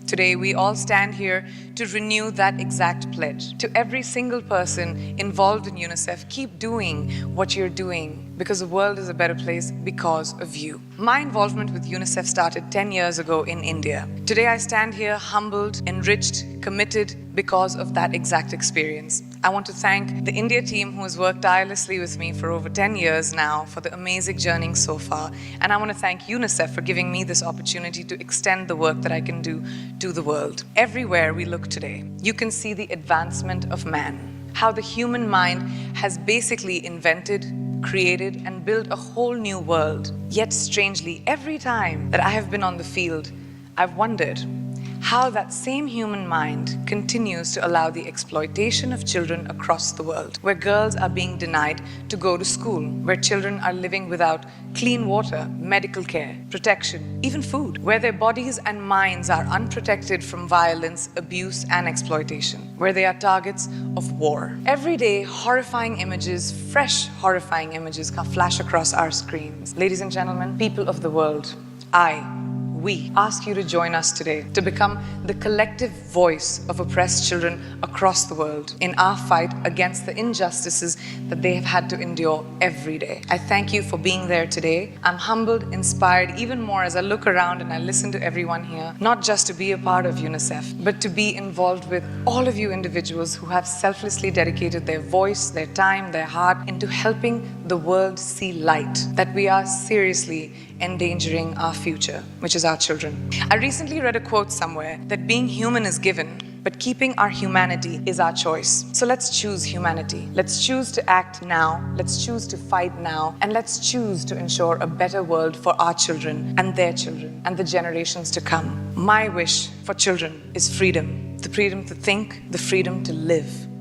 Today, we all stand here to renew that exact pledge. To every single person involved in UNICEF, keep doing what you're doing because the world is a better place because of you. My involvement with UNICEF started 10 years ago in India. Today, I stand here humbled, enriched, committed because of that exact experience. I want to thank the India team who has worked tirelessly with me for over 10 years now for the amazing journey so far. And I want to thank UNICEF for giving me this opportunity to extend the work that I can do to the world. Everywhere we look today, you can see the advancement of man, how the human mind has basically invented, created, and built a whole new world. Yet strangely, every time that I have been on the field, I've wondered how that same human mind continues to allow the exploitation of children across the world, where girls are being denied to go to school, where children are living without clean water, medical care, protection, even food, where their bodies and minds are unprotected from violence, abuse, and exploitation, where they are targets of war. Every day, horrifying images, fresh horrifying images flash across our screens. Ladies and gentlemen, people of the world, we ask you to join us today to become the collective voice of oppressed children across the world in our fight against the injustices that they have had to endure every day. I thank you for being there today. I'm humbled, inspired even more as I look around and I listen to everyone here, not just to be a part of UNICEF, but to be involved with all of you individuals who have selflessly dedicated their voice, their time, their heart into helping the world see light, that we are seriously endangering our future, which is our children. I recently read a quote somewhere that being human is given, but keeping our humanity is our choice. So let's choose humanity. Let's choose to act now. Let's choose to fight now. And let's choose to ensure a better world for our children and their children and the generations to come. My wish for children is freedom. The freedom to think, the freedom to live.